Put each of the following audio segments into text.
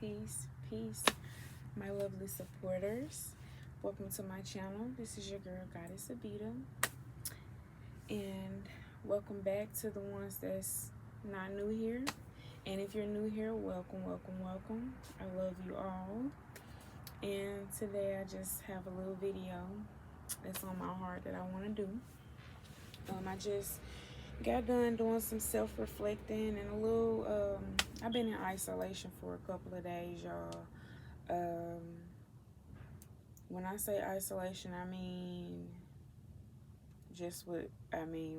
peace, my lovely supporters. Welcome to my channel. This is your girl, Goddess Abita. And welcome back to the ones that's not new here. And if you're new here, welcome. I love you all. And today I just have a little video that's on my heart that I want to do. I just got done doing some self-reflecting and a little, I've been in isolation for a couple of days, y'all. When I say isolation, I mean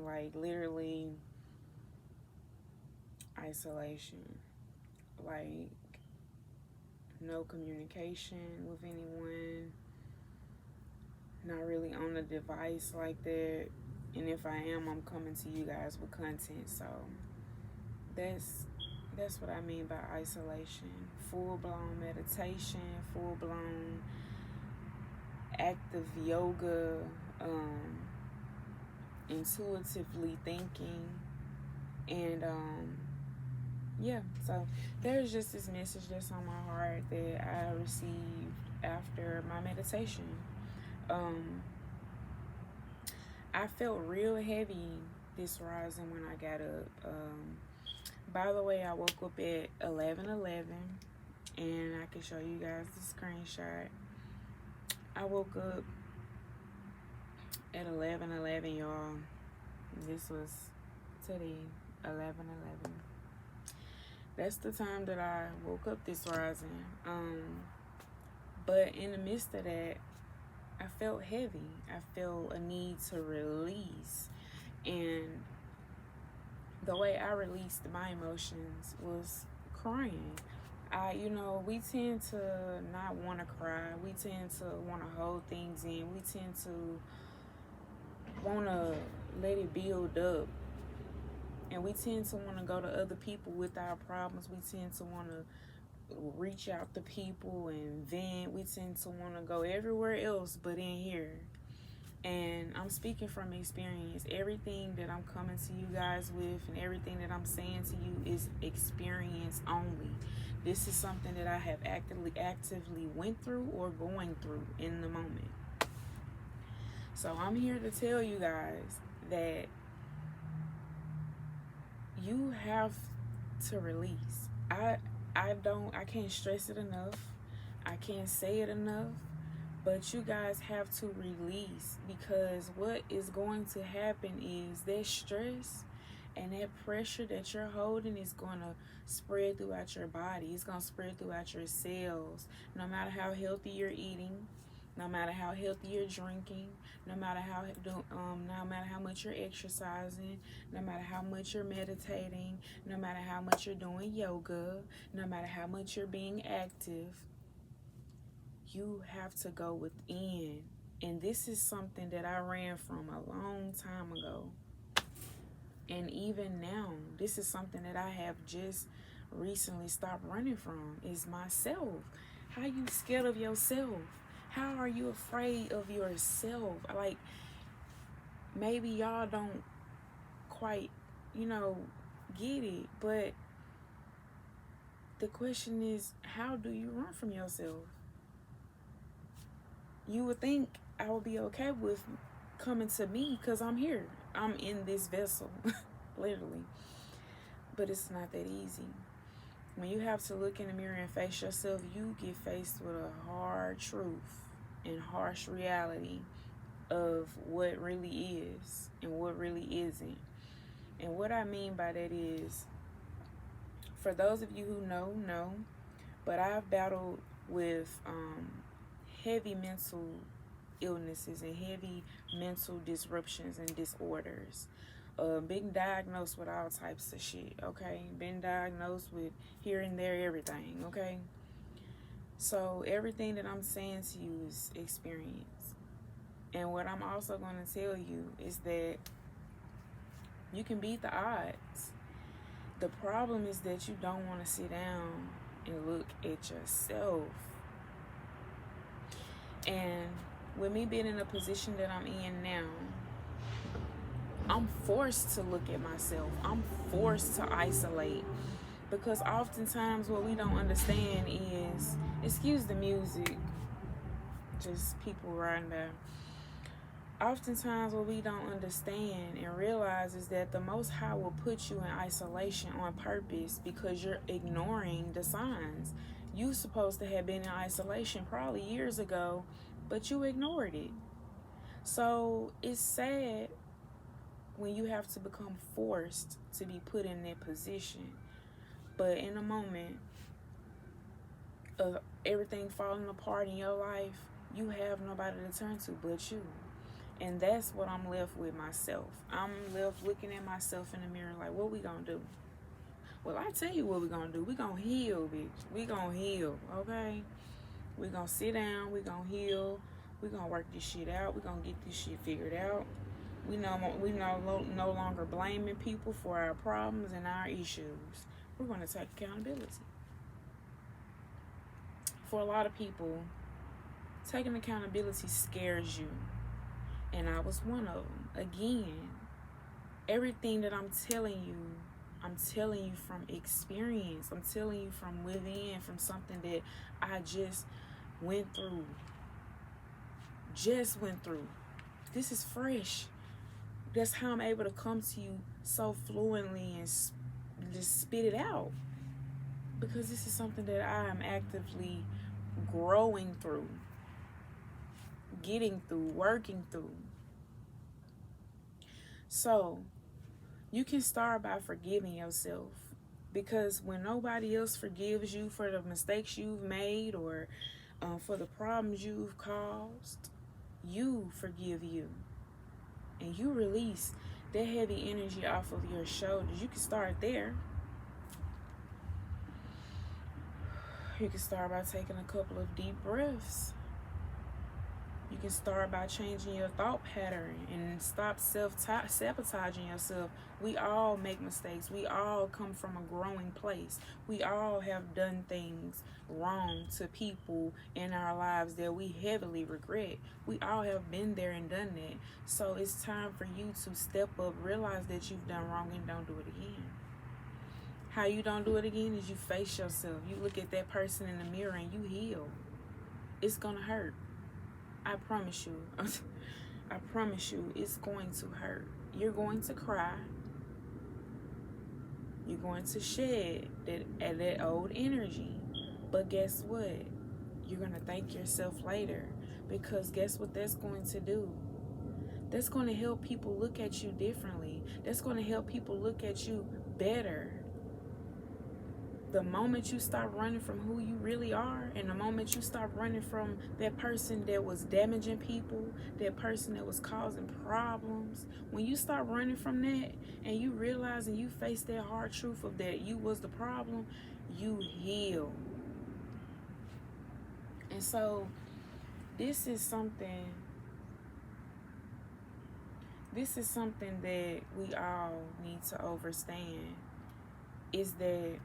like literally isolation. Like no communication with anyone, not really on the device like that. And if I am, I'm coming to you guys with content. So that's what I mean by isolation. Full-blown meditation, full-blown active yoga, intuitively thinking. And yeah, so there's just this message that's on my heart that I received after my meditation. I felt real heavy this rising when I got up. By the way, I woke up at 11:11, and I can show you guys the screenshot. I woke up at 11:11, y'all. This was today, 11:11. That's the time that I woke up this rising. But in the midst of that, I felt heavy. I felt a need to release. And the way I released my emotions was crying. We tend to not want to cry. We tend to want to hold things in. We tend to want to let it build up. And we tend to want to go to other people with our problems. We tend to want to reach out to people and vent. We tend to want to go everywhere else but in here. And I'm speaking from experience. Everything that I'm coming to you guys with and everything that I'm saying to you is experience only. This is something that I have actively went through or going through in the moment. So I'm here to tell you guys that you have to release. I can't stress it enough. I can't say it enough. But you guys have to release, because what is going to happen is that stress and that pressure that you're holding is going to spread throughout your body. It's going to spread throughout your cells. No matter how healthy you're eating, no matter how healthy you're drinking, no matter how much you're exercising, no matter how much you're meditating, no matter how much you're doing yoga, no matter how much you're being active, you have to go within. And this is something that I ran from a long time ago. And even now, this is something that I have just recently stopped running from, is myself. How you scared of yourself? How are you afraid of yourself? Like, maybe y'all don't quite, get it. But the question is, how do you run from yourself? You would think I would be okay with coming to me because I'm here. I'm in this vessel, literally. But it's not that easy. When you have to look in the mirror and face yourself, you get faced with a hard truth and harsh reality of what really is and what really isn't. And what I mean by that is, for those of you who know, but I've battled with heavy mental illnesses and heavy mental disruptions and disorders. Been diagnosed with all types of shit, okay? Been diagnosed with here and there, everything, okay? So everything that I'm saying to you is experience. And what I'm also going to tell you is that you can beat the odds. The problem is that you don't want to sit down and look at yourself. And with me being in a position that I'm in now, I'm forced to look at myself. I'm forced to isolate Because oftentimes what we don't understand is, excuse the music, just people riding by. Oftentimes what we don't understand and realize is that the Most High will put you in isolation on purpose because you're ignoring the signs. You supposed to have been in isolation probably years ago, but you ignored it. So it's sad when you have to become forced to be put in that position. But in a moment of everything falling apart in your life, you have nobody to turn to but you. And that's what I'm left with myself. I'm left looking at myself in the mirror like, what we gonna do? Well, I tell you what we gonna do. We gonna heal, bitch. We gonna heal, okay? We gonna sit down. We gonna heal. We gonna work this shit out. We gonna get this shit figured out. We no longer blaming people for our problems and our issues. We're gonna take accountability. For a lot of people, taking accountability scares you. And I was one of them. Again, everything that I'm telling you from experience. I'm telling you from within, from something that I just went through. This is fresh. That's how I'm able to come to you so fluently and just spit it out. Because this is something that I am actively growing through, getting through, working through. So you can start by forgiving yourself, because when nobody else forgives you for the mistakes you've made or for the problems you've caused, you forgive you and you release that heavy energy off of your shoulders. You can start there. You can start by taking a couple of deep breaths. You can start by changing your thought pattern and stop self-sabotaging yourself. We all make mistakes. We all come from a growing place. We all have done things wrong to people in our lives that we heavily regret. We all have been there and done that. So it's time for you to step up, realize that you've done wrong, and don't do it again. How you don't do it again is you face yourself. You look at that person in the mirror and you heal. It's gonna hurt. I promise you. I promise you, it's going to hurt. You're going to cry. You're going to shed that old energy. But guess what? You're going to thank yourself later. Because guess what that's going to do? That's going to help people look at you differently. That's going to help people look at you better. The moment you stop running from who you really are, and the moment you stop running from that person that was damaging people, that person that was causing problems, when you stop running from that and you realize and you face that hard truth of that you was the problem, you heal. And so this is something that we all need to understand, is that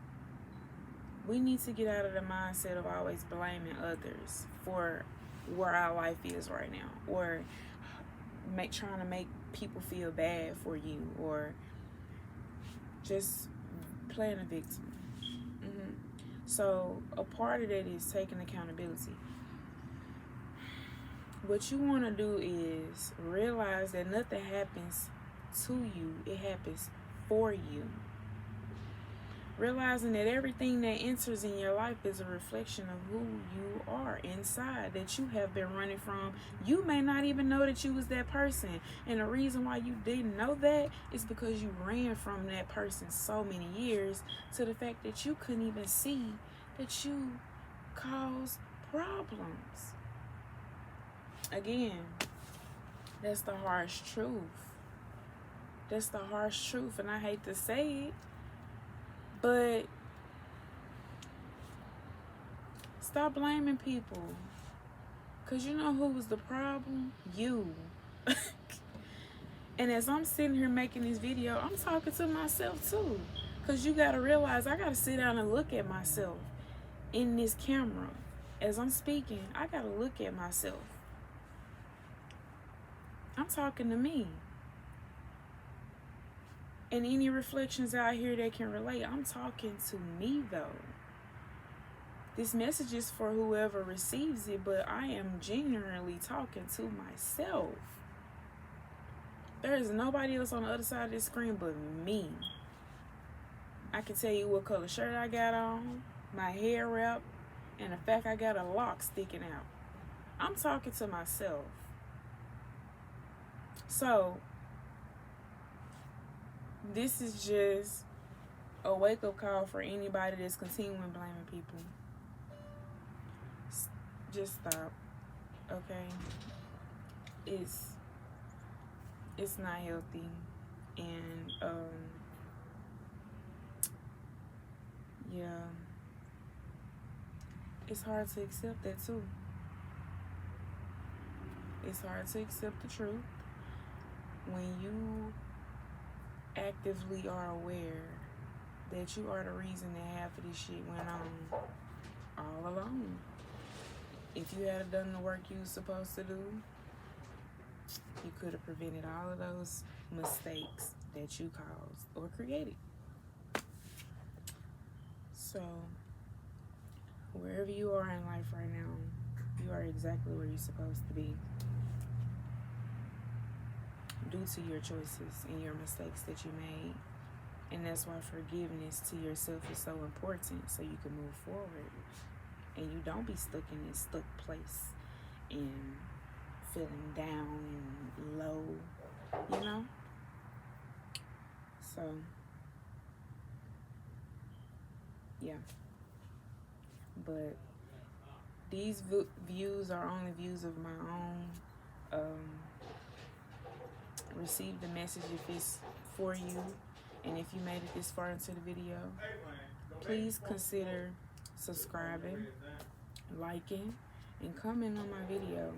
we need to get out of the mindset of always blaming others for where our life is right now, or trying to make people feel bad for you, or just playing a victim. So a part of that is taking accountability. What you want to do is realize that nothing happens to you, it happens for you. Realizing that everything that enters in your life is a reflection of who you are inside, that you have been running from. You may not even know that you was that person. And the reason why you didn't know that is because you ran from that person so many years, to the fact that you couldn't even see that you caused problems. Again, that's the harsh truth. That's the harsh truth, and I hate to say it. But stop blaming people. Because you know who was the problem? You. And as I'm sitting here making this video, I'm talking to myself too. Because you got to realize I got to sit down and look at myself in this camera. As I'm speaking, I got to look at myself. I'm talking to me. And any reflections out here that can relate, I'm talking to me though. This message is for whoever receives it, but I am genuinely talking to myself. There is nobody else on the other side of this screen but me. I can tell you what color shirt I got on, my hair wrap, and the fact I got a lock sticking out. I'm talking to myself. So, this is just a wake-up call for anybody that's continuing blaming people. Just stop, okay? It's not healthy, and yeah, it's hard to accept that too. It's hard to accept the truth when you actively are aware that you are the reason that half of this shit went on all along. If you had done the work you were supposed to do, you could have prevented all of those mistakes that you caused or created. So, wherever you are in life right now, you are exactly where you're supposed to be, due to your choices and your mistakes that you made. And that's why forgiveness to yourself is so important, so you can move forward and you don't be stuck in this stuck place and feeling down and low, you know? So, yeah. But these views are only views of my own. Receive the message if it's for you. And if you made it this far into the video, please consider subscribing, liking, and comment on my video.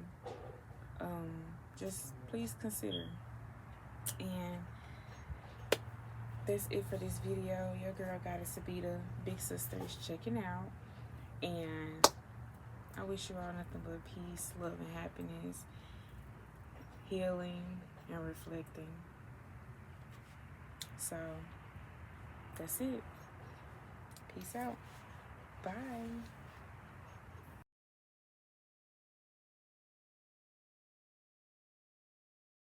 Just please consider. And that's it for this video. Your girl Goddess Sabita, big sister, is checking out. And I wish you all nothing but peace, love, and happiness, healing, and reflecting. So, that's it. Peace out. Bye.